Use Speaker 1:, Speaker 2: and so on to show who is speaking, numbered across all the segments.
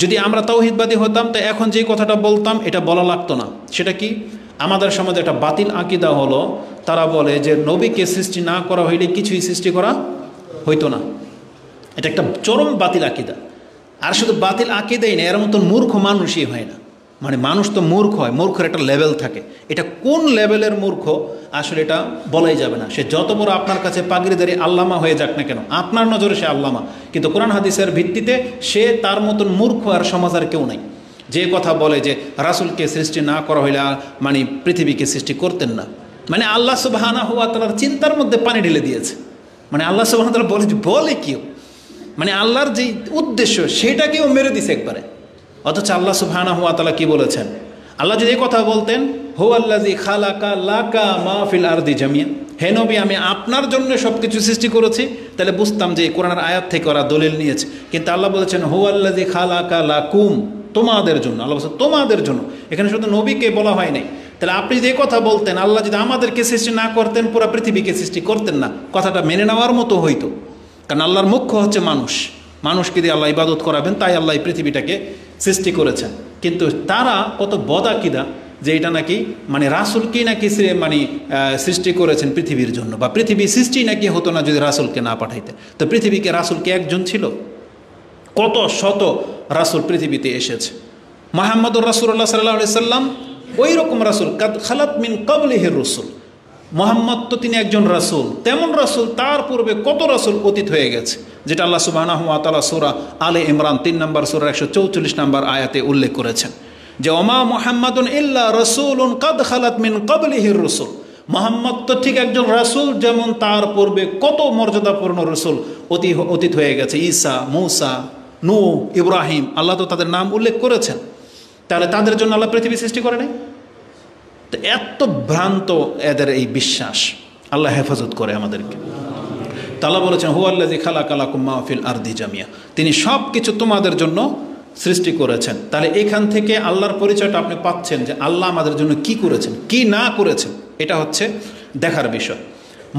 Speaker 1: যদি আমরা তাওহীদবাদী হতাম তো এখন যে কথাটা বলতাম এটা বলা লাগতো না। সেটা কি? আমাদের সমাজে একটা বাতিল আকিদা হলো, তারা বলে যে নবীকে সৃষ্টি না করা হইলে কিছুই সৃষ্টি করা হইতো না। এটা একটা চরম বাতিল আকিদা। আর শুধু বাতিল আকিদাই না, এর মতন মূর্খ মানুষই হয় না। মানে মানুষ তো মূর্খ হয়, মূর্খের একটা লেভেল থাকে। এটা কোন লেভেলের মূর্খ আসলে এটা বলাই যাবে না। সে যত বড় আপনার কাছে পাগড়িদারি আল্লামা হয়ে যাক না কেন, আপনার নজরে সে আল্লামা, কিন্তু কোরআন হাদিসের ভিত্তিতে সে তার মতন মূর্খ আর সমাজ আর কেউ নাই। যে কথা বলে যে রাসূলকে সৃষ্টি না করা হইলে মানে পৃথিবীকে সৃষ্টি করতেন না, মানে আল্লাহ সুবহানাহু ওয়া তাআলার চিন্তার মধ্যে পানি ঢেলে দিয়েছে। মানে আল্লাহ সুবহানাহু ওয়া তাআলা বলে কেউ, মানে আল্লাহর যে উদ্দেশ্য সেটাকেও মেরে দিছে একবারে। অথচ আল্লাহ সুবহানাহু ওয়া তাআলা কি বলেছেন? আল্লাহ যদি এই কথা বলতেন, হুয়াল্লাযী খালাকা লাকা মা ফিল আরদি জামিয়া, হে নবী আমি আপনার জন্য সব কিছু সৃষ্টি করেছি, তাহলে বুঝতাম যে কোরআনের আয়াত থেকে ওরা দলিল নিয়েছে। কিন্তু আল্লাহ বলেছেন হুয়াল্লাযী খালাকা লাকুম, তোমাদের জন্য। আল্লাহ বলছেন তোমাদের জন্য, এখানে শুধু নবীকে বলা হয় নাই। তাহলে আপনি যে কথা বলতেন আল্লাহ যদি আমাদেরকে সৃষ্টি না করতেন পুরো পৃথিবীকে সৃষ্টি করতেন না, কথাটা মেনে নেওয়ার মতো হইতো। কারণ আল্লাহর মুখ্য হচ্ছে মানুষ, মানুষকে দিয়ে আল্লাহ ইবাদত করাবেন, তাই আল্লাহ এই পৃথিবীটাকে সৃষ্টি করেছেন। কিন্তু তারা কত বদাকিদা যে এটা নাকি মানে রাসূলকেই নাকি মানে সৃষ্টি করেছেন পৃথিবীর জন্য, বা পৃথিবী সৃষ্টি নাকি হতো না যদি রাসূলকে না পাঠাইতে। তো পৃথিবীকে রাসূলকে একজন ছিল? কত শত রাসূল পৃথিবীতে এসেছে। মুহাম্মদুর রাসূলুল্লাহ সাল্লাল্লাহু আলাইহি সাল্লাম ওই রকম রাসূল, কাদ খালাত মিন ক্বাবলিহির রাসূল। মুহাম্মদ তো তিনি একজন রাসূল, তেমন রাসূল তার পূর্বে কত রাসূল অতীত হয়ে গেছে, যেটা আল্লাহ সুবহানাহু ওয়া তাআলা সূরা আলে ইমরান ৩ নম্বর সূরা ১৪৪ নম্বর আয়াতে উল্লেখ করেছেন যে ওমা মুহাম্মাদুন ইল্লা রাসূলুন কাদ খালাত মিন ক্বাবলিহির রাসূল। মুহাম্মদ তো ঠিক একজন রাসূল, যেমন তার পূর্বে কত মর্যাদাপূর্ণ রাসূল অতীত হয়ে গেছে। ঈসা, মূসা, নূহ, ইব্রাহিম, আল্লাহ তো তাদের নাম উল্লেখ করেছেন। তাহলে তাদের জন্য আল্লাহ পৃথিবী সৃষ্টি করে নাই? তো এত ভ্রান্ত এদের এই বিশ্বাস, আল্লাহ হেফাজত করে আমাদেরকে। আল্লাহ বলেছেন হুয়াল্লাযী খালাকা লাকুম মা ফিল আরদি জামিয়া, তিনি সব কিছু তোমাদের জন্য সৃষ্টি করেছেন। তাহলে এখান থেকে আল্লাহর পরিচয়টা আপনি পাচ্ছেন যে আল্লাহ আমাদের জন্য কি করেছেন, কি না করেছেন, এটা হচ্ছে দেখার বিষয়।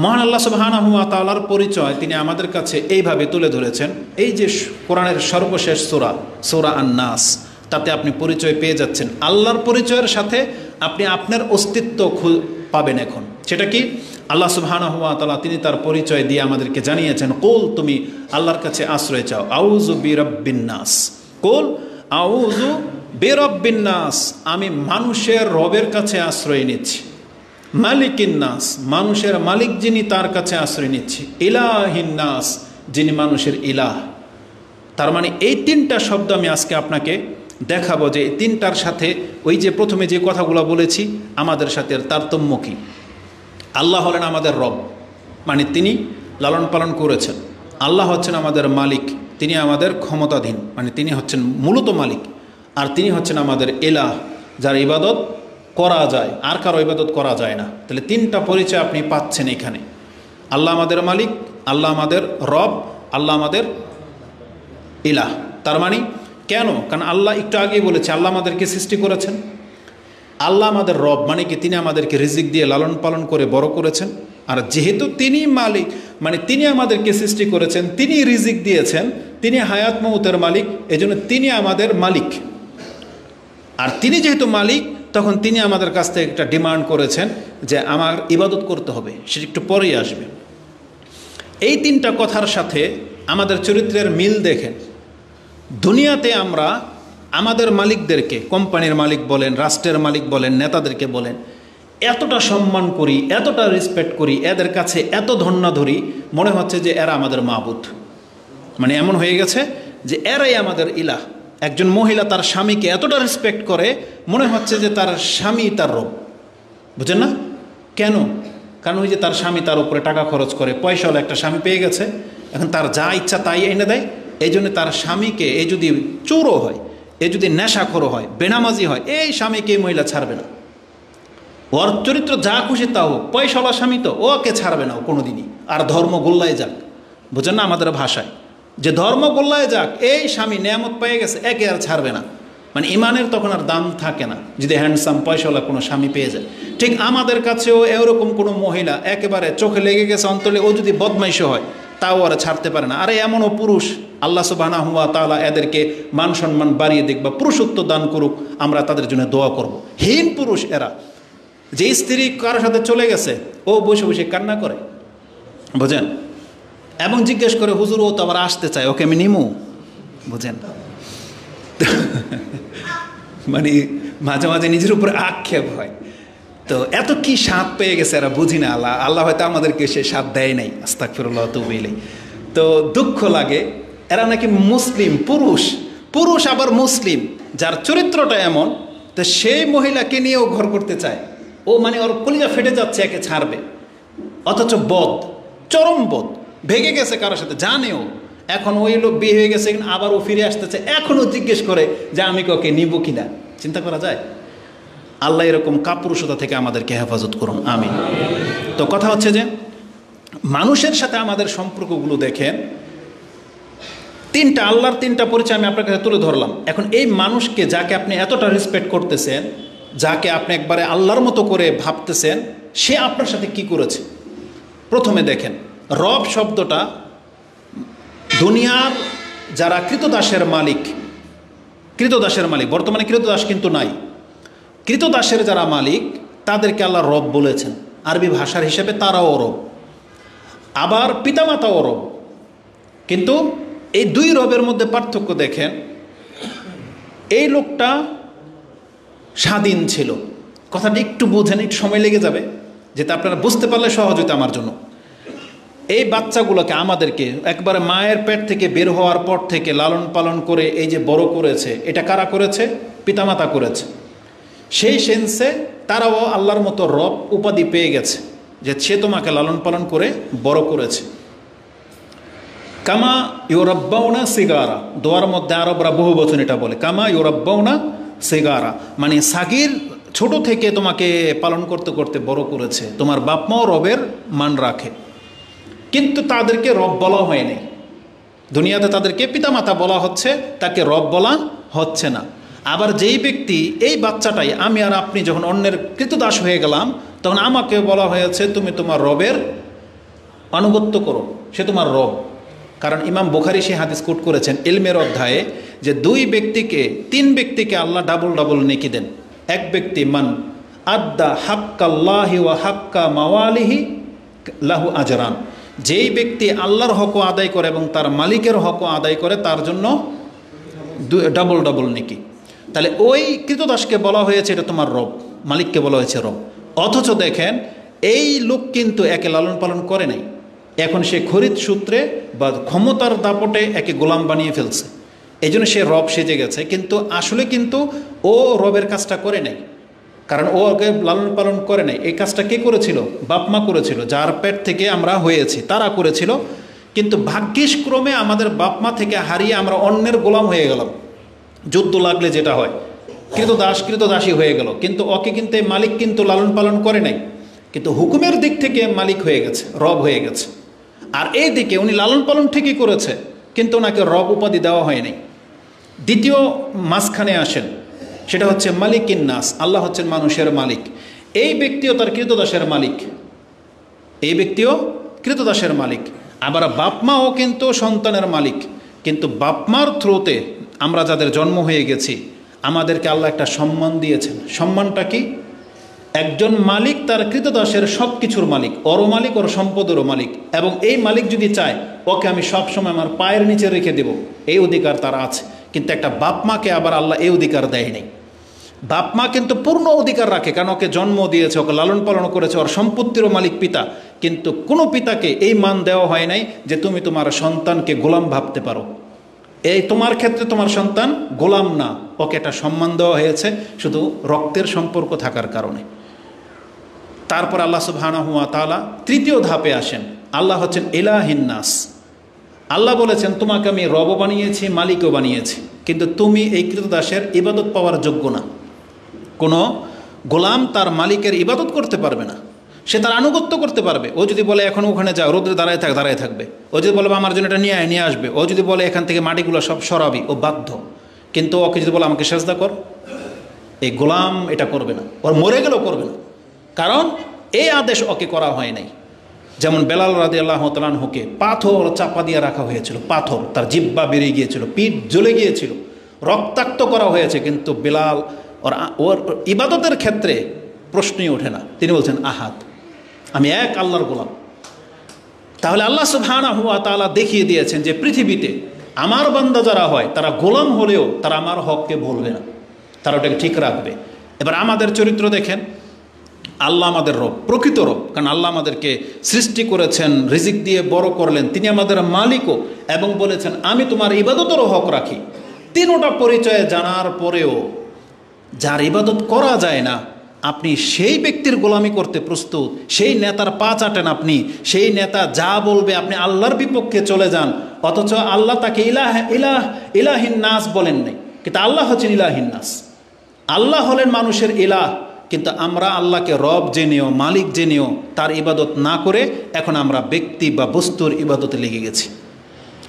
Speaker 1: মহান আল্লাহ সুবহানাহু ওয়া তাআলার পরিচয় তিনি আমাদের কাছে এইভাবে তুলে ধরেছেন। এই যে কোরআনের সর্বশেষ সূরা, সূরা আন-নাস, তাতে আপনি পরিচয় পেয়ে যাচ্ছেন। আল্লাহর পরিচয়ের সাথে আপনি আপনার অস্তিত্ব পাবেন এখন। সেটা কি? আল্লাহ সুবহানাহু ওয়া তাআলা তিনি তার পরিচয় দিয়ে আমাদেরকে জানিয়েছেন, কুল, তুমি আল্লাহর কাছে আশ্রয় চাও। আউযু বিরাব্বিন নাস, কুল আউযু বিরাব্বিন নাস, আমি মানুষের রবের কাছে আশ্রয় নিচ্ছি। মালিকিন নাস, মানুষের মালিক যিনি তার কাছে আশ্রয় নিচ্ছি। ইলাহিন নাস, যিনি মানুষের ইলাহ। তার মানে এই তিনটা শব্দ আমি আজকে আপনাকে দেখাবো যে এই তিনটার সাথে ওই যে প্রথমে যে কথাগুলো বলেছি আমাদের সাথে তারতম্য কী। আল্লাহ হলেন আমাদের রব, মানে তিনি লালন পালন করেছেন। আল্লাহ হচ্ছেন আমাদের মালিক, তিনি আমাদের ক্ষমতাধীন, মানে তিনি হচ্ছেন মূলত মালিক। আর তিনি হচ্ছেন আমাদের ইলাহ, যার ইবাদত করা যায়, আর কারো ইবাদত করা যায় না। তাহলে তিনটা পরিচয় আপনি পাচ্ছেন এখানে। আল্লাহ আমাদের মালিক, আল্লাহ আমাদের রব, আল্লাহ আমাদের ইলাহ। তার মানে কেন? কারণ আল্লাহ একটু আগেই বলেছে আল্লাহ আমাদেরকে সৃষ্টি করেছেন। আল্লাহ আমাদের রব, মানে কি তিনি আমাদেরকে রিজিক দিয়ে লালন পালন করে বড় করেছেন। আর যেহেতু তিনি মালিক, মানে তিনি আমাদেরকে সৃষ্টি করেছেন, তিনি রিজিক দিয়েছেন, তিনি হায়াত মউতের মালিক, এজন্য তিনি আমাদের মালিক। আর তিনি যেহেতু মালিক, তখন তিনি আমাদের কাছ থেকে একটা ডিমান্ড করেছেন যে আমার ইবাদত করতে হবে, সেটা একটু পরেই আসবে। এই তিনটা কথার সাথে আমাদের চরিত্রের মিল দেখেন। দুনিয়াতে আমরা আমাদের মালিকদেরকে, কোম্পানির মালিক বলেন, রাষ্ট্রের মালিক বলেন, নেতাদেরকে বলেন, এতটা সম্মান করি, এতটা রেসপেক্ট করি, এদের কাছে এত ধন্য ধরি, মনে হচ্ছে যে এরা আমাদের মাবুদ। মানে এমন হয়ে গেছে যে এরাই আমাদের ইলাহ। একজন মহিলা তার স্বামীকে এতটা রেসপেক্ট করে, মনে হচ্ছে যে তার স্বামী তার রব। বুঝেন না? কেন? কারণ ওই যে তার স্বামী তার উপরে টাকা খরচ করে, পয়সাওয়ালা একটা স্বামী পেয়ে গেছে, এখন তার যা ইচ্ছা তাই এনে দেয়। এই জন্য তার স্বামীকে, এই যদি চোরও হয়, এ যদি নেশাখোরও হয়, বেনামাজি হয়, এই স্বামীকে এই মহিলা ছাড়বে না। ওর চরিত্র যা খুশি তা হোক, পয়সাওয়ালা স্বামী তো, ওকে ছাড়বে না কোনো দিনই। আর ধর্ম গোল্লায় যাক, বুঝেন না আমাদের ভাষায়, যে ধর্ম গোল্লায় যাক, এই স্বামী নেয়ামত পেয়ে গেছে, একে আর ছাড়বে না। মানে ইমানের তখন আর দাম থাকে না যদি হ্যান্ডসাম পয়সাওয়ালা কোনো স্বামী পেয়ে যায়। ঠিক আমাদের কাছেও এরকম কোনো মহিলা একেবারে চোখে লেগে গেছে অন্তরে, ও যদি বদমাইশও হয় তাও আর ছাড়তে পারে না। আরে এমনও পুরুষ আল্লাহ সুবহানাহু ওয়া তাআলা এদেরকে মান সম্মান বাড়িয়ে দিক বা পুরুষত্ব দান করুক, আমরা তাদের জন্য দোয়া করব। হীন পুরুষ এরা, যে স্ত্রী কারোর সাথে চলে গেছে ও বসে বসে কান্না করে, বুঝেন, এবং জিজ্ঞেস করে হুজুর ও তো আবার আসতে চায়, ওকে আমি নিমু, বুঝেন। মানে মাঝে মাঝে নিজের উপরে আক্ষেপ হয়। তো এত কি স্বাদ পেয়ে গেছে এরা, বুঝি না। আল্লাহ হয়তো আমাদেরকে সে স্বাদ দেয় নাই, আস্তাগফিরুল্লাহ ওয়া তুবু ইলাইহি। তো দুঃখ লাগে, এরা নাকি মুসলিম পুরুষ আবার মুসলিম, যার চরিত্রটা এমন, তো সেই মহিলাকে নিয়েও ঘর করতে চায়। ও মানে ওর কলিজা ফেটে যাচ্ছে, একে ছাড়বে, অথচ চরম বোধ, ভেগে গেছে কারোর সাথে, জানেও এখন ওই লোক বিয়ে হয়ে গেছে, আবার ও ফিরে আসতেছে, এখনও জিজ্ঞেস করে যে আমি ওকে নিব কিনা। চিন্তা করা যায়? আল্লাহ এরকম কাপুরুষতা থেকে আমাদেরকে হেফাজত করুন, আমিন। তো কথা হচ্ছে যে মানুষের সাথে আমাদের সম্পর্কগুলো দেখেন, আল্লাহর তিনটা পরিচয় আমি আপনার কাছে তুলে ধরলাম। এখন এই মানুষকে, যাকে আপনি এতটা রেসপেক্ট করতেছেন, যাকে আপনি একবারে আল্লাহর মতো করে ভাবতেছেন, সে আপনার সাথে কি করেছে। প্রথমে দেখেন, রব শব্দটা দুনিয়ার যারা কৃতদাসের মালিক, বর্তমানে কৃতদাস কিন্তু নাই, কৃতদাসের যারা মালিক তাদেরকে আল্লাহ রব বলেছেন। আরবি ভাষার হিসেবে তারাও রব, আবার পিতামাতাও রব। কিন্তু এই দুই রবের মধ্যে পার্থক্য দেখেন। এই লোকটা স্বাধীন ছিল, কথাটা একটু বোঝেন, একটু সময় লেগে যাবে, যেটা আপনারা বুঝতে পারলে সহজ হইতো আমার জন্য। এই বাচ্চাগুলোকে, আমাদেরকে একবারে মায়ের পেট থেকে বের হওয়ার পর থেকে লালন পালন করে এই যে বড় করেছে, এটা কারা করেছে? পিতামাতা করেছে। সেই সেন্সে তারাও আল্লাহর মতো রব উপাধি পেয়ে গেছে, যে সে তোমাকে লালন পালন করে বড় করেছে। কামা ইউরাব্বাউনা সিগারা, দোয়ার মধ্যে আরবরা বহু বচন এটা বলে, কামা ইউরাব্বাউনা সিগারা, মানে সাগির, ছোট থেকে তোমাকে পালন করতে করতে বড় করেছে। তোমার বাপ মাও রবের মান রাখে, কিন্তু তাদেরকে রব বলা হয়নি। দুনিয়াতে তাদেরকে পিতামাতা বলা হচ্ছে, তাকে রব বলা হচ্ছে না। আবার যেই ব্যক্তি, এই বাচ্চাটাই, আমি আর আপনি যখন অন্যের কৃতদাস হয়ে গেলাম, তখন আমাকে বলা হয়েছে তুমি তোমার রবের আনুগত্য করো, সে তোমার রব। কারণ ইমাম বুখারী সে হাদিস কোট করেছেন ইলমের অধ্যায়ে, যে তিন ব্যক্তিকে আল্লাহ ডাবল নেকি দেন। এক ব্যক্তি, মান আদ্দা হাক্কাল্লাহি ওয়া হাক্কা মাওয়ালিহি লাহু আজরান, যেই ব্যক্তি আল্লাহর হকও আদায় করে এবং তার মালিকের হকও আদায় করে, তার জন্য ডাবল নেকি। তাহলে ওই কৃতদাসকে বলা হয়েছে এটা তোমার রব, মালিককে বলা হয়েছে রব। অথচ দেখেন, এই লোক কিন্তু একে লালন পালন করে নাই, এখন সে খরিদ সূত্রে বা ক্ষমতার দাপটে একে গোলাম বানিয়ে ফেলছে, এই জন্য সে রব সেজে গেছে। কিন্তু আসলে কিন্তু ও রবের কাজটা করে নাই, কারণ ও ওকে লালন পালন করে নাই। এই কাজটা কে করেছিল? বাপমা করেছিল, যার পেট থেকে আমরা হয়েছি তারা করেছিল। কিন্তু ভাগ্যিসক্রমে আমাদের বাপমা থেকে হারিয়ে আমরা অন্যের গোলাম হয়ে গেলাম। যুদ্ধ লাগলে যেটা হয়, কৃতদাসী হয়ে গেল। কিন্তু ওকে কিন্তু মালিক কিন্তু লালন পালন করে নাই, কিন্তু হুকুমের দিক থেকে মালিক হয়ে গেছে, রব হয়ে গেছে। আর এই দিকে উনি লালন পালন ঠিকই করেছে, কিন্তু ওনাকে রব উপাধি দেওয়া হয়নি। দ্বিতীয় মাঝখানে আসেন, সেটা হচ্ছে মালিকিন নাস, আল্লাহ হচ্ছেন মানুষের মালিক। এই ব্যক্তিও তার কৃতদাসের মালিক, আবার বাপমাও কিন্তু সন্তানের মালিক। কিন্তু বাপমার থ্রুতে আমরা যাদের জন্ম হয়ে গেছি, আমাদেরকে আল্লাহ একটা সম্মান দিয়েছেন। সম্মানটা কি? একজন মালিক তার কৃতদাসের সব কিছুর মালিক, ওরও মালিক, ওর সম্পদেরও মালিক। এবং এই মালিক যদি চায়, ওকে আমি সবসময় আমার পায়ের নিচে রেখে দেব, এই অধিকার তার আছে। কিন্তু একটা বাপমাকে আবার আল্লাহ এই অধিকার দেয়নি। বাপমা কিন্তু পূর্ণ অধিকার রাখে, কারণ ওকে জন্ম দিয়েছে, ওকে লালন পালন করেছে, ওর সম্পত্তিরও মালিক পিতা। কিন্তু কোনো পিতাকে এই মান দেওয়া হয় নাই যে তুমি তোমার সন্তানকে গোলাম ভাবতে পারো। এই তোমার ক্ষেত্রে তোমার সন্তান গোলাম না, ওকে একটা সম্মান দেওয়া হয়েছে শুধু রক্তের সম্পর্ক থাকার কারণে। তারপর আল্লাহ সুবহানাহু ওয়া তাআলা তৃতীয় ধাপে আসেন। আল্লাহ হচ্ছেন ইলাহিন নাস। আল্লাহ বলেছেন তোমাকে আমি রব বানিয়েছি, মালিকও বানিয়েছি, কিন্তু তুমি এই কৃতদাসের ইবাদত পাওয়ার যোগ্য না। কোনো গোলাম তার মালিকের ইবাদত করতে পারবে না, সে তার আনুগত্য করতে পারবে। ও যদি বলে এখন ওখানে যাও, রোদ্রে দাঁড়ায় থাকবে। ও যদি বলে আমার জন্য এটা নিয়ে আসবে। ও যদি বলে এখান থেকে মাটিগুলো সব সরাবি, ও বাধ্য। কিন্তু ওকে যদি বলে আমাকে সেজদা কর, এই গোলাম এটা করবে না, ওর মরে গেলেও করবে না, কারণ এই আদেশ ওকে করা হয় নাই। যেমন বেলাল রাদিয়াল্লাহু তাআলা আনহুকে পাথর চাপা দিয়ে রাখা হয়েছিল, পাথর, তার জিহ্বা বেরিয়ে গিয়েছিল, পিঠ জ্বলে গিয়েছিল, রক্তাক্ত করা হয়েছে, কিন্তু বেলাল ওর ইবাদতের ক্ষেত্রে প্রশ্নই ওঠে না। তিনি বলছেন আহাদ, আমি এক আল্লাহর গোলাম। তাহলে আল্লাহ সুবহানাহু ওয়া তাআলা দেখিয়ে দিয়েছেন যে পৃথিবীতে আমার বান্দা যারা হয় তারা গোলাম হলেও তারা আমার হককে ভুলবে না, তারা ওটাকে ঠিক রাখবে। এবার আমাদের চরিত্র দেখেন, আল্লাহ আমাদের রব, প্রকৃত রব, কারণ আল্লাহ আমাদেরকে সৃষ্টি করেছেন, রিজিক দিয়ে বড় করলেন, তিনি আমাদের মালিকও, এবং বলেছেন আমি তোমার ইবাদতেরও হক রাখি। তিনোটা পরিচয় জানার পরেও যার ইবাদত করা যায় না, আপনি সেই ব্যক্তির গোলামি করতে প্রস্তুত, সেই নেতার পা চাটেন আপনি, সেই নেতা যা বলবে আপনি আল্লাহর বিপক্ষে চলে যান, অথচ আল্লাহ তাকে ইলাহিন নাস বলেন নাই, কিন্তু আল্লাহ হচ্ছেন ইলাহিন নাস। আল্লাহ হলেন মানুষের ইলাহ, কিন্তু আমরা আল্লাহকে রব জেনেও, মালিক জেনেও তার ইবাদত না করে এখন আমরা ব্যক্তি বা বস্তুর ইবাদতে লেগে গেছি।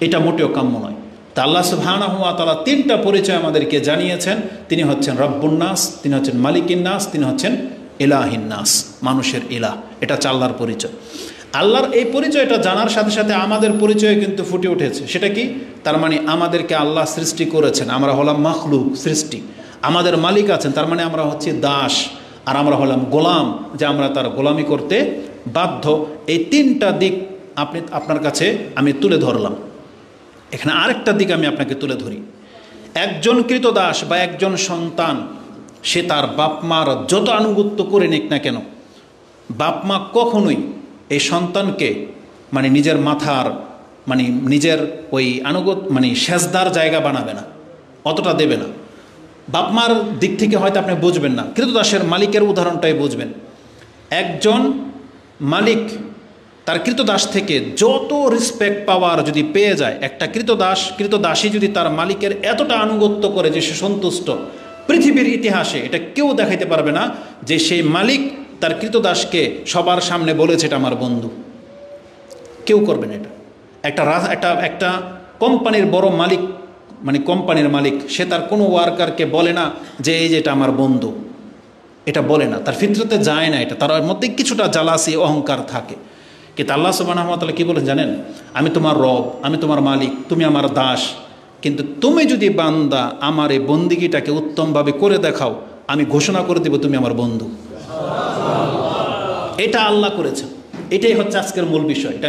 Speaker 1: এটা মোটেও কাম্য নয়। তা আল্লাহ সুবহানাহু ওয়া তাআলা তিনটা পরিচয় আমাদেরকে জানিয়েছেন। তিনি হচ্ছেন রব্বুন নাস, তিনি হচ্ছেন মালিকিন নাস, তিনি হচ্ছেন ইলাহিন নাস, মানুষের ইলাহ। এটা হচ্ছে আল্লাহর পরিচয়। আল্লাহর এই পরিচয়টা জানার সাথে সাথে আমাদের পরিচয় কিন্তু ফুটে উঠেছে। সেটা কি? তার মানে আমাদেরকে আল্লাহ সৃষ্টি করেছেন, আমরা হলাম মাখলুক, সৃষ্টি। আমাদের মালিক আছেন, তার মানে আমরা হচ্ছি দাস, আর আমরা হলাম গোলাম, যে আমরা তার গোলামি করতে বাধ্য। এই তিনটা দিক আপনার কাছে আমি তুলে ধরলাম। এখানে আরেকটা দিক আমি আপনাকে তুলে ধরি। একজন কৃতদাস বা একজন সন্তান, সে তার বাপ মার যত আনুগত্য করে নিক না কেন, বাপ মা কখনোই এই সন্তানকে মানে নিজের মাথার মানে নিজের ওই সেজদার জায়গা বানাবে না, অতটা দেবে না। বাপ মার দিক থেকে হয়তো আপনি বুঝবেন না, কৃতদাসের মালিকের উদাহরণটাই বুঝবেন। একজন মালিক তার কৃতদাস থেকে যত রেসপেক্ট পাওয়ার যদি পেয়ে যায়, একটা কৃতদাসী যদি তার মালিকের এতটা আনুগত্য করে যে সে সন্তুষ্ট, পৃথিবীর ইতিহাসে এটা কেউ দেখাইতে পারবে না যে সেই মালিক তার কৃতদাসকে সবার সামনে বলেছে এটা আমার বন্ধু। কেউ করবে না এটা। একটা কোম্পানির বড় মালিক, মানে কোম্পানির মালিক, সে তার কোনো ওয়ার্কারকে বলে না যে এই যে এটা আমার বন্ধু, এটা বলে না, তার ফিতরতে যায় না এটা, তার মধ্যে কিছুটা জালাসি, অহংকার থাকে। কিন্তু আল্লাহ সুবহানাহু ওয়া তাআলা কি বলেন জানেন? আমি তোমার রব, আমি তোমার মালিক, তুমি আমার দাস, কিন্তু তুমি যদি বান্দা আমার এই বন্দিগিটাকে উত্তমভাবে করে দেখাও, আমি ঘোষণা করে দেব তুমি আমার বন্ধু। এটা আল্লাহ করেছেন। এটাই হচ্ছে আজকের মূল বিষয়। এটা